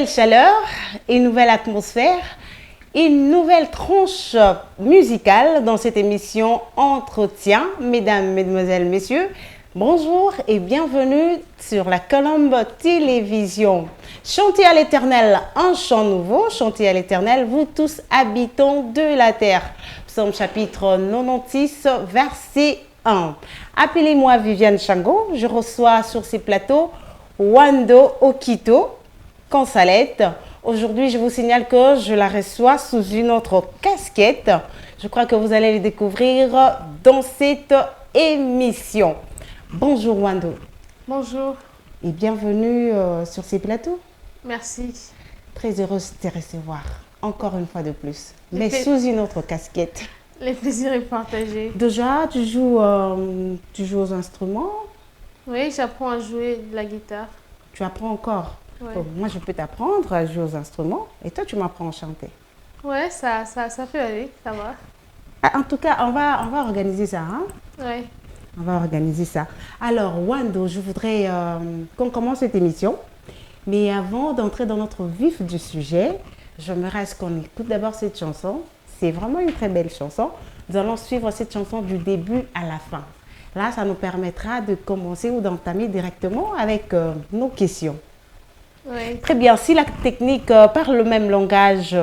nouvelle chaleur, une nouvelle atmosphère, une nouvelle tranche musicale dans cette émission Entretien. Mesdames, Mesdemoiselles, Messieurs, bonjour et bienvenue sur la Colombe Télévision. Chantez à l'Éternel un chant nouveau, chantez à l'Éternel, vous tous habitants de la terre. Psaume chapitre 96, verset 1. Appelez-moi Viviane Chango, je reçois sur ces plateaux Wando Okito, Consalette. Aujourd'hui, je vous signale que je la reçois sous une autre casquette. Je crois que vous allez les découvrir dans cette émission. Bonjour Wando. Bonjour. Et bienvenue sur ces plateaux. Merci. Très heureuse de te recevoir, encore une fois de plus, mais sous une autre casquette. Le plaisir est partagé. Déjà, tu joues aux instruments? Oui, j'apprends à jouer de la guitare. Tu apprends encore? Ouais. Oh, moi, je peux t'apprendre à jouer aux instruments et toi, tu m'apprends à chanter. Ouais, ça peut aller, ça va. Ah, en tout cas, on va organiser ça. Hein? Ouais. On va organiser ça. Alors, Wando, je voudrais qu'on commence cette émission. Mais avant d'entrer dans notre vif du sujet, j'aimerais qu'on écoute d'abord cette chanson. C'est vraiment une très belle chanson. Nous allons suivre cette chanson du début à la fin. Là, ça nous permettra de commencer ou d'entamer directement avec nos questions. Ouais. Très bien. Si la technique parle le même langage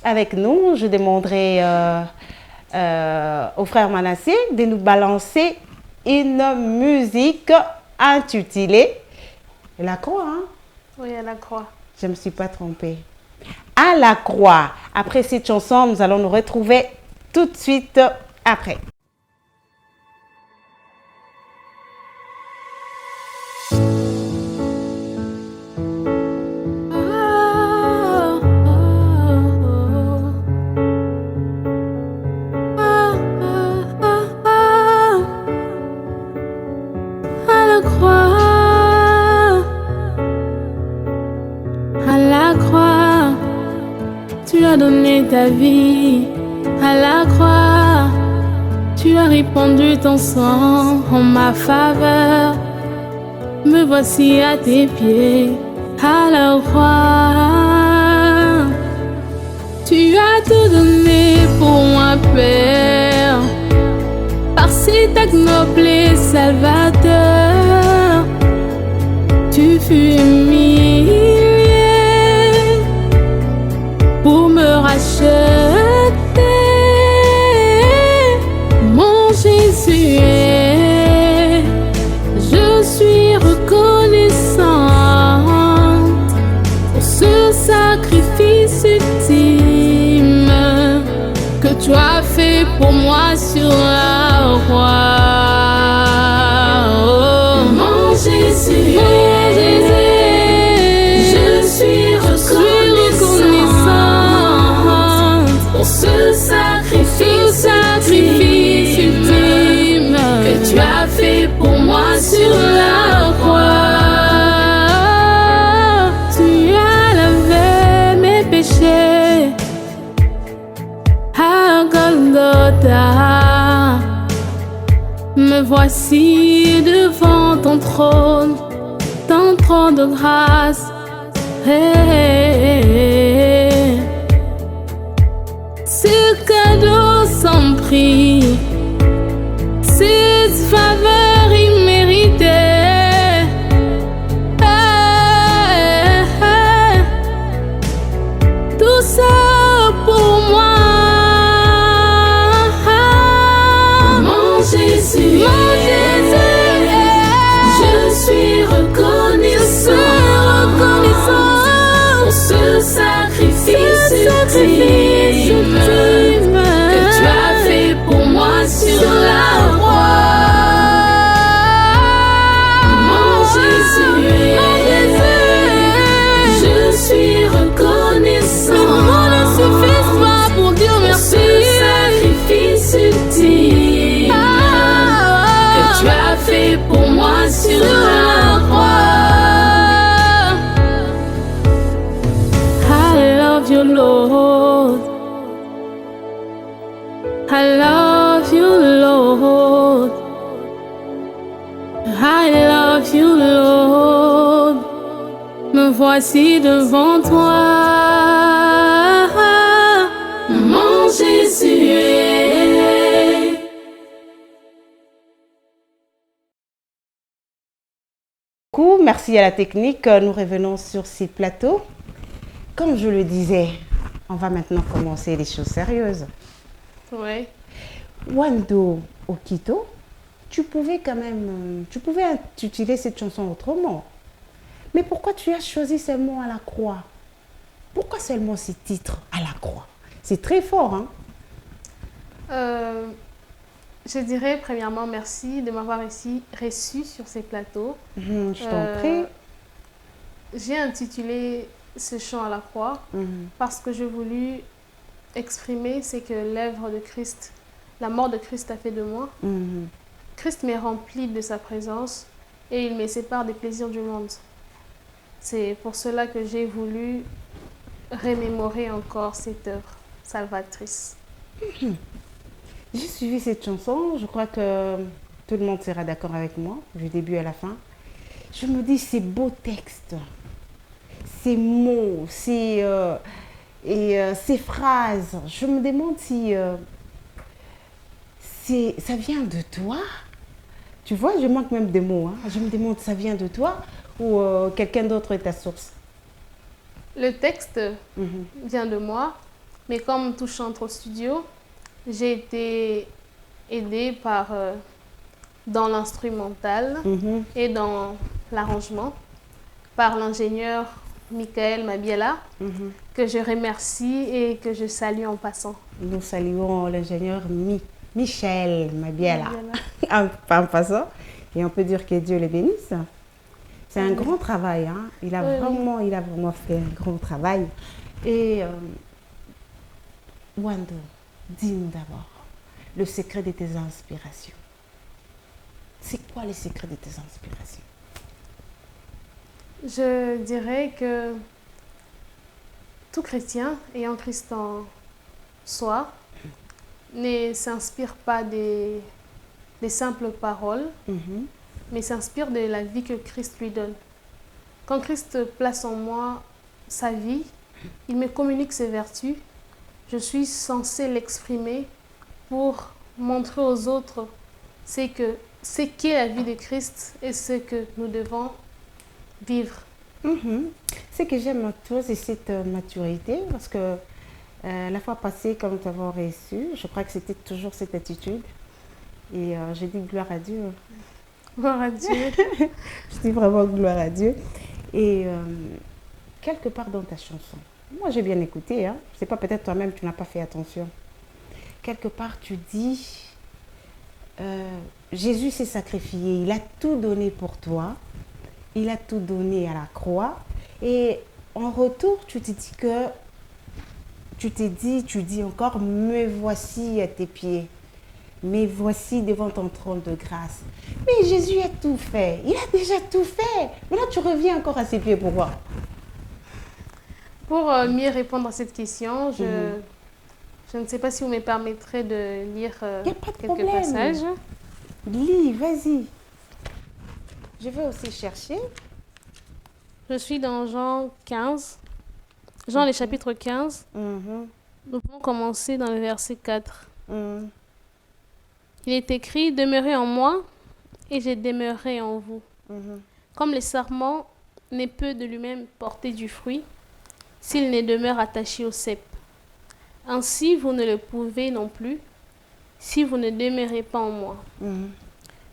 avec nous, je demanderai au frère Manassé de nous balancer une musique intitulée La Croix. Hein? Oui, à la croix. Je ne me suis pas trompée. À la croix. Après cette chanson, nous allons nous retrouver tout de suite après. Tu as donné ta vie à la croix, tu as répandu ton sang en ma faveur. Me voici à tes pieds à la croix. Tu as tout donné pour moi, Père, par cet acte noble et salvateur. Tu fus humilié pour me racheter, mon Jésus. Je suis reconnaissante pour ce sacrifice ultime que tu as fait pour moi sur la croix. Oh, mon Jésus. Ce sacrifice ultime que tu as fait pour moi sur la croix. Tu as lavé mes péchés à Golgotha. Me voici devant ton trône de grâce. Hey. Ce cadeau sans prix, cette faveur imméritée, tout ça pour moi, mon Jésus, je suis reconnaissant pour ce sacrifice ultime que tu as fait pour moi sur la croix. Mon Jésus, je suis reconnaissant. Mon ne suffit pas pour dire merci. Ce sacrifice ultime que tu as fait pour moi sur la croix. I love you, Lord. I love you, Lord. I love you, Lord. Me voici devant toi, mon Jésus. Merci à la technique. Nous revenons sur ces plateaux. Comme je le disais, on va maintenant commencer les choses sérieuses. Oui. Wando Okito, tu pouvais intituler cette chanson autrement. Mais pourquoi tu as choisi seulement à la croix? Pourquoi seulement ce titre à la croix? C'est très fort, hein? Je dirais premièrement merci de m'avoir reçu sur ces plateaux. Je t'en prie. J'ai intitulé ce chant à la croix parce que j'ai voulu exprimer ce que l'œuvre de Christ, la mort de Christ a fait de moi. Christ m'est rempli de sa présence et il me sépare des plaisirs du monde. C'est pour cela que j'ai voulu remémorer encore cette œuvre salvatrice. J'ai suivi cette chanson, je crois que tout le monde sera d'accord avec moi, du début à la fin. Je me dis, ces beaux textes, ces mots, ces phrases, je me demande si ça vient de toi. Tu vois, je manque même de mots. Hein. Je me demande si ça vient de toi ou quelqu'un d'autre est ta source. Le texte vient de moi, mais comme tout chantre au studio, j'ai été aidée dans l'instrumental et dans l'arrangement par l'ingénieur Michael Mabiela, que je remercie et que je salue en passant. Nous saluons l'ingénieur Michel Mabiela en passant, et on peut dire que Dieu le bénisse. C'est un grand travail, hein? Il a vraiment fait un grand travail. Et Wando, dis-nous d'abord le secret de tes inspirations. C'est quoi le secret de tes inspirations? Je dirais que tout chrétien ayant Christ en soi ne s'inspire pas des simples paroles, mais s'inspire de la vie que Christ lui donne. Quand Christ place en moi sa vie, il me communique ses vertus. Je suis censée l'exprimer pour montrer aux autres ce qu'est la vie de Christ et ce que nous devons vivre. Ce que j'aime à toi, c'est cette maturité, parce que la fois passée, quand nous t'avons reçu, je crois que c'était toujours cette attitude. Et j'ai dit gloire à Dieu. Gloire à Dieu. Je dis vraiment gloire à Dieu. Et quelque part dans ta chanson, moi j'ai bien écouté, hein. Je ne sais pas, peut-être toi-même tu n'as pas fait attention. Quelque part tu dis, Jésus s'est sacrifié, il a tout donné pour toi, il a tout donné à la croix. Et en retour, tu te dis que, tu dis encore, me voici à tes pieds. Mais voici devant ton trône de grâce. Mais Jésus a tout fait. Il a déjà tout fait. Maintenant, tu reviens encore à ses pieds. Pourquoi? Pour mieux répondre à cette question, je ne sais pas si vous me permettrez de lire quelques passages. Lis, vas-y. Je vais aussi chercher. Je suis dans Jean 15. Jean, le chapitre 15. Nous pouvons commencer dans le verset 4. Il est écrit, « Demeurez en moi, et je demeurerai en vous. Comme le sarment ne peut de lui-même porter du fruit, s'il ne demeure attaché au cep. Ainsi, vous ne le pouvez non plus, si vous ne demeurez pas en moi.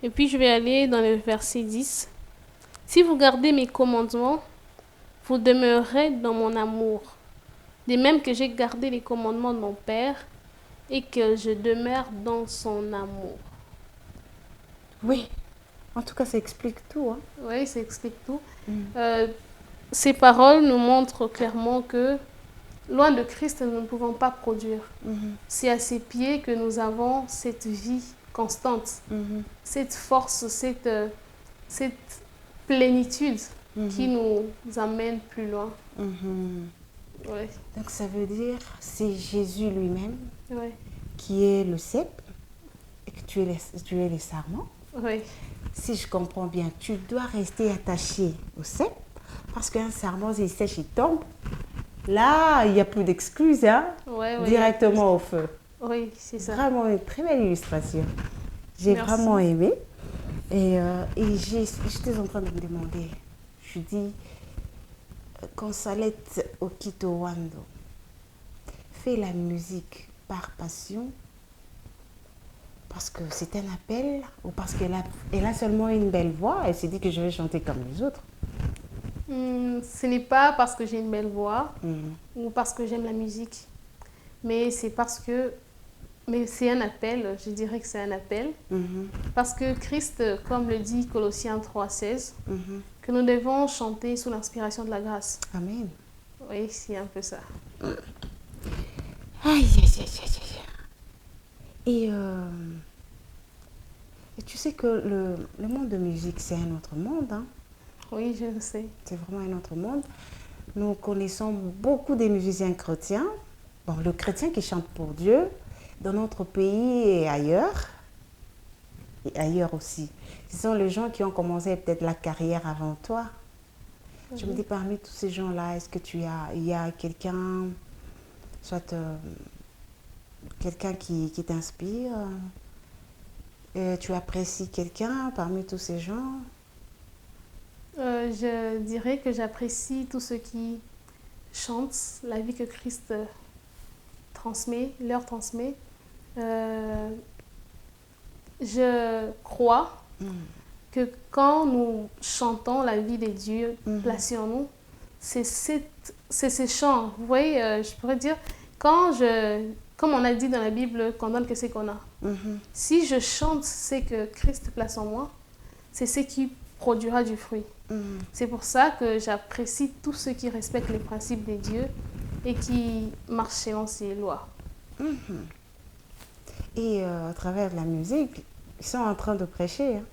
Et puis, je vais aller dans le verset 10. « Si vous gardez mes commandements, vous demeurerez dans mon amour, de même que j'ai gardé les commandements de mon Père, et que je demeure dans son amour. » Oui, en tout cas, ça explique tout. Hein. Oui, ça explique tout. Ces paroles nous montrent clairement que, loin de Christ, nous ne pouvons pas produire. C'est à ses pieds que nous avons cette vie constante, cette force, cette plénitude qui nous amène plus loin. Ouais. Donc ça veut dire c'est Jésus lui-même Ouais. qui est le cep et que tu es les sarments. Oui. Si je comprends bien, tu dois rester attaché au cep Parce qu'un sarment, il sèche, il tombe. Là, il n'y a plus d'excuses, hein? Ouais, Directement au feu. Oui, c'est ça. Vraiment une très belle illustration. J'ai Merci. vraiment aimé. Et j'étais en train de me demander, je dis, Consolette Okito Wando fait la musique par passion, parce que c'est un appel, ou parce elle a seulement une belle voix, elle s'est dit que je vais chanter comme les autres. Ce n'est pas parce que j'ai une belle voix ou parce que j'aime la musique, mais c'est parce que... Mais c'est un appel, je dirais que c'est un appel, parce que Christ, comme le dit Colossiens 3,16, que nous devons chanter sous l'inspiration de la grâce. Amen. Oui, c'est un peu ça. Aïe, aïe, aïe, aïe, aïe. Et tu sais que le monde de musique, c'est un autre monde, hein? Oui, je le sais. C'est vraiment un autre monde. Nous connaissons beaucoup des musiciens chrétiens. Bon, le chrétien qui chante pour Dieu, dans notre pays et ailleurs aussi. Ce sont les gens qui ont commencé peut-être la carrière avant toi. Je me dis, parmi tous ces gens-là, est-ce que il y a quelqu'un, soit quelqu'un qui t'inspire, tu apprécies quelqu'un parmi tous ces gens? Je dirais que j'apprécie tous ceux qui chantent la vie que Christ leur transmet. Je crois que quand nous chantons la vie des dieux placés en nous, c'est ces chants. Vous voyez, je pourrais dire, comme on a dit dans la Bible, qu'on donne que c'est qu'on a. Si je chante ce que Christ place en moi, c'est ce qui produira du fruit. C'est pour ça que j'apprécie tous ceux qui respectent les principes des dieux et qui marchent selon ses lois. Et à travers la musique, ils sont en train de prêcher. Hein?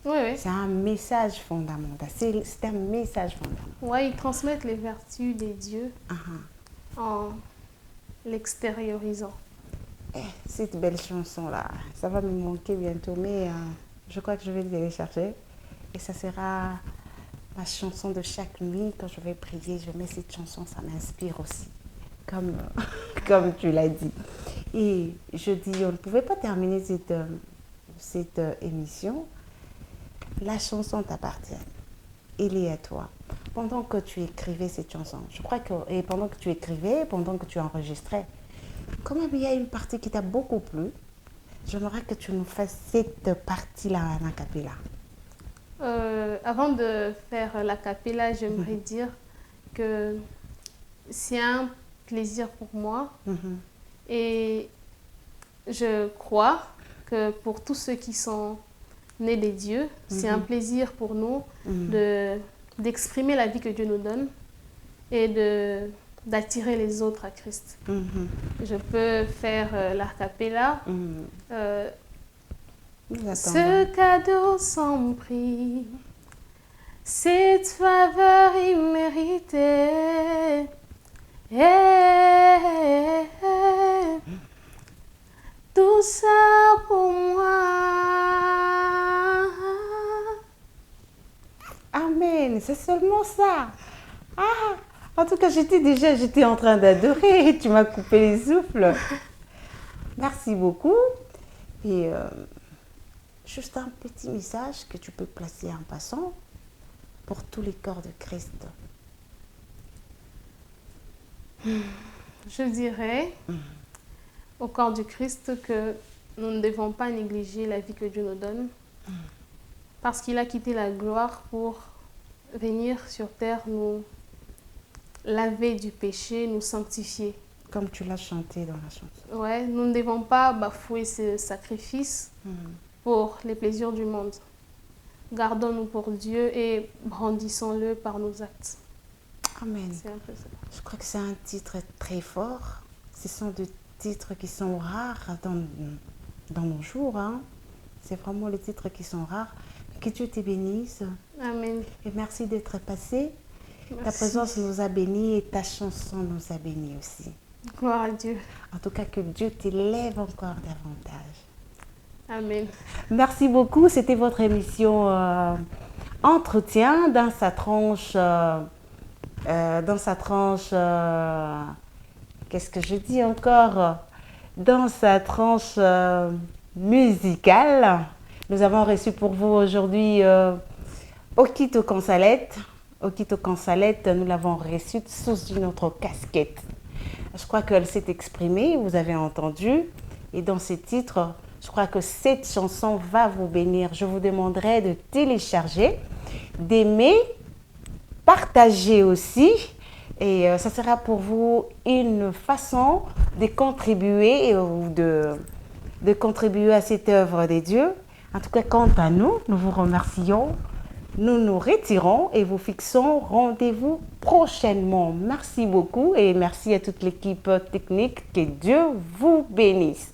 Oui, oui. C'est un message fondamental. C'est un message fondamental. Oui, ils transmettent les vertus des dieux en l'extériorisant. Cette belle chanson-là, ça va me manquer bientôt, mais je crois que je vais le télécharger. Et ça sera ma chanson de chaque nuit. Quand je vais prier, je mets cette chanson, ça m'inspire aussi. Comme tu l'as dit. Et je dis, on ne pouvait pas terminer cette émission. La chanson t'appartient. Elle est à toi. Pendant que tu écrivais cette chanson, je crois que, et pendant que tu écrivais, pendant que tu enregistrais, comme il y a une partie qui t'a beaucoup plu, j'aimerais que tu nous fasses cette partie-là en acapella. Avant de faire l'acapella, j'aimerais dire que c'est un plaisir pour moi et je crois que pour tous ceux qui sont nés des dieux, c'est un plaisir pour nous d'exprimer la vie que Dieu nous donne et d'attirer les autres à Christ. Je peux faire l'acapella. Ce cadeau sans prix, cette faveur imméritée, tout ça pour moi. Amen, c'est seulement ça. En tout cas, j'étais en train d'adorer. Tu m'as coupé les souffles. Merci beaucoup. Et juste un petit message que tu peux placer en passant pour tous les corps de Christ. Je dirais au corps du Christ que nous ne devons pas négliger la vie que Dieu nous donne parce qu'il a quitté la gloire pour venir sur terre nous laver du péché, nous sanctifier. Comme tu l'as chanté dans la chanson. Ouais, nous ne devons pas bafouer ce sacrifice pour les plaisirs du monde. Gardons-nous pour Dieu et brandissons-le par nos actes. Amen. C'est un peu ça. Je crois que c'est un titre très fort. Ce sont des titres qui sont rares dans nos jours. Hein. C'est vraiment les titres qui sont rares. Que Dieu te bénisse. Amen. Et merci d'être passé. Merci. Ta présence nous a bénis et ta chanson nous a bénis aussi. Gloire à Dieu. En tout cas, que Dieu t'élève encore davantage. Amen. Merci beaucoup. C'était votre émission entretien dans sa tranche, qu'est-ce que je dis encore? Dans sa tranche musicale. Nous avons reçu pour vous aujourd'hui Okito Consalette. Okito Consalette, nous l'avons reçue sous une autre casquette. Je crois qu'elle s'est exprimée, vous avez entendu. Et dans ce titre, je crois que cette chanson va vous bénir. Je vous demanderai de télécharger, d'aimer, partager aussi. Et ça sera pour vous une façon de contribuer ou de contribuer à cette œuvre de Dieu. En tout cas, quant à nous, nous vous remercions. Nous nous retirons et vous fixons rendez-vous prochainement. Merci beaucoup et merci à toute l'équipe technique. Que Dieu vous bénisse.